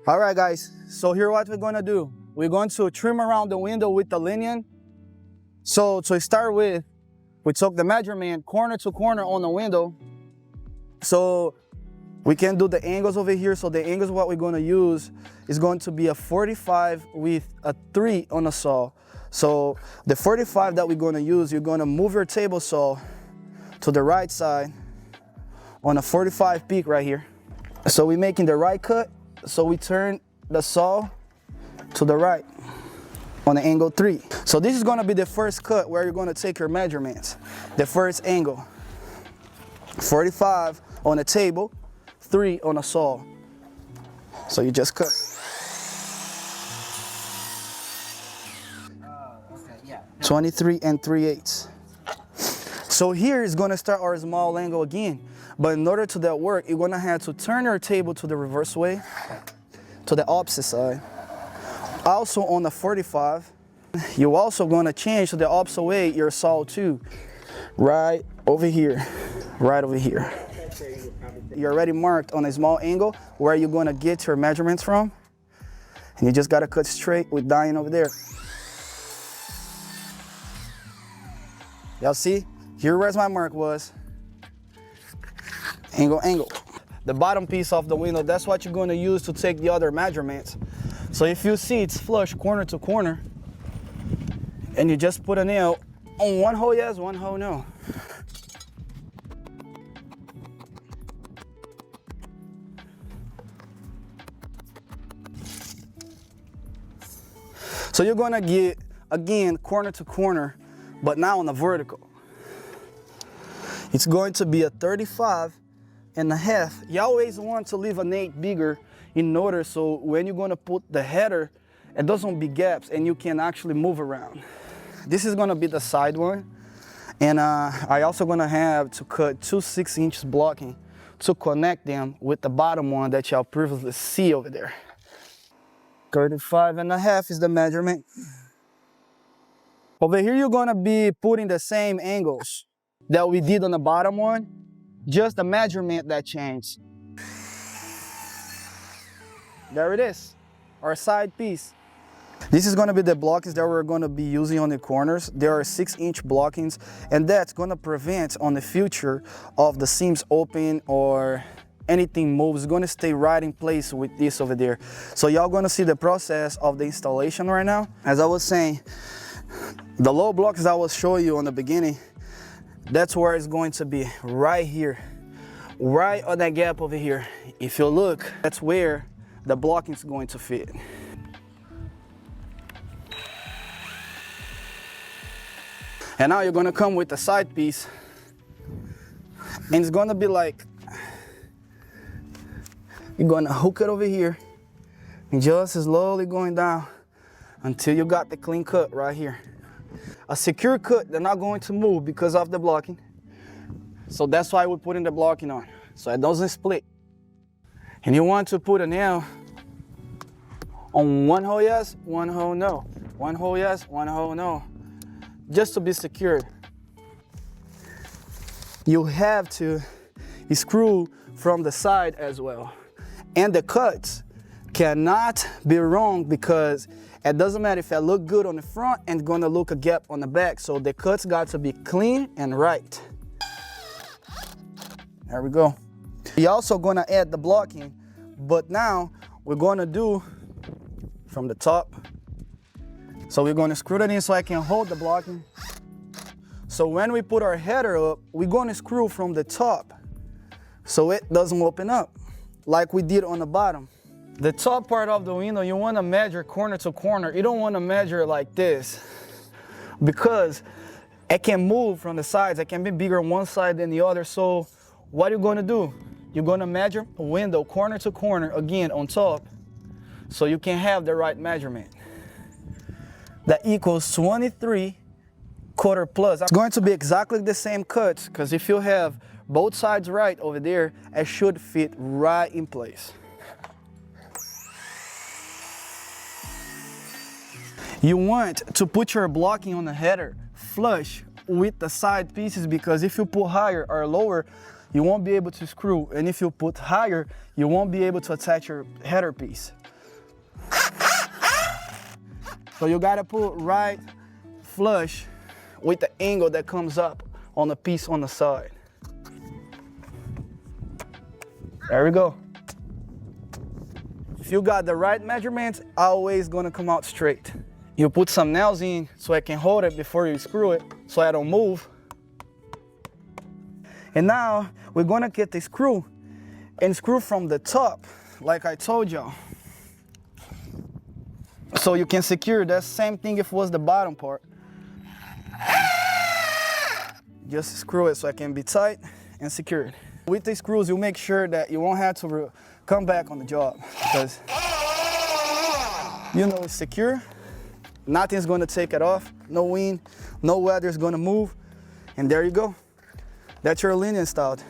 All right, guys, so here what we're gonna do. We're going to trim around the window with the lineal. So to start with, we took the measurement corner to corner on the window. So we can do the angles over here. So the angles what we're gonna use is going to be a 45 with a 3 on the saw. So the 45 that we're gonna use, you're gonna move your table saw to the right side on a 45 peak right here. So we're making the right cut. So we turn the saw to the right on the angle 3. So this is gonna be the first cut where you're gonna take your measurements. The first angle, 45 on the table, 3 on the saw. So you just cut. Okay, yeah. 23 and 3/8. So here is gonna start our small angle again. But in order to that work, you're gonna have to turn your table to the reverse way, to the opposite side. Also on the 45, you're also gonna change to the opposite way your saw too. Right over here, right over here. You're already marked on a small angle where you're gonna get your measurements from. And you just gotta cut straight with dying over there. Y'all see? Here where's my mark was. Angle, angle. The bottom piece of the window, that's what you're gonna use to take the other measurements. So if you see it's flush corner to corner, and you just put a nail on one hole yes, one hole no. So you're gonna get, again, corner to corner, but now on the vertical. It's going to be a 35 and a half. You always want to leave an 8 bigger in order so when you're gonna put the header, it doesn't be gaps and you can actually move around. This is gonna be the side one. And I also gonna have to cut 2 6-inch blocking to connect them with the bottom one that y'all previously see over there. 35 and a half is the measurement. Over here, you're gonna be putting the same angles that we did on the bottom one, just the measurement that changed. There it is, our side piece. This is gonna be the blockings that we're gonna be using on the corners. There are 6-inch blockings, and that's gonna prevent on the future of the seams open or anything moves. It's gonna stay right in place with this over there. So y'all gonna see the process of the installation right now. As I was saying, the low blocks I was showing you on the beginning, that's where it's going to be, right here, right on that gap over here. If you look, that's where the blocking is going to fit. And now you're gonna come with the side piece, and it's gonna be like, you're gonna hook it over here, and just slowly going down until you got the clean cut right here. A secure cut, they're not going to move because of the blocking. So that's why we're putting the blocking on, so it doesn't split. And you want to put a nail on one hole yes, one hole no. One hole yes, one hole no. Just to be secured. You have to screw from the side as well. And the cuts cannot be wrong because it doesn't matter if it look good on the front and it's gonna look a gap on the back. So the cuts got to be clean and right. There we go. We're also gonna add the blocking, but now we're gonna do from the top. So we're gonna screw that in so I can hold the blocking. So when we put our header up, we're gonna screw from the top so it doesn't open up like we did on the bottom. The top part of the window, you want to measure corner to corner. You don't want to measure like this because it can move from the sides. It can be bigger on one side than the other. So what you're going to do, you're going to measure a window corner to corner again on top so you can have the right measurement. That equals 23 quarter plus. It's going to be exactly the same cuts because if you have both sides right over there, it should fit right in place. You want to put your blocking on the header flush with the side pieces because if you put higher or lower, you won't be able to screw. And if you put higher, you won't be able to attach your header piece. So you gotta put right flush with the angle that comes up on the piece on the side. There we go. If you got the right measurements, always gonna come out straight. You put some nails in so I can hold it before you screw it, so I don't move. And now we're gonna get the screw and screw from the top, like I told y'all. So you can secure that same thing if it was the bottom part. Just screw it so it can be tight and secured. With the screws, you make sure that you won't have to come back on the job, because you know it's secure. Nothing's gonna take it off. No wind, no weather's gonna move. And there you go. That's your lineal installed.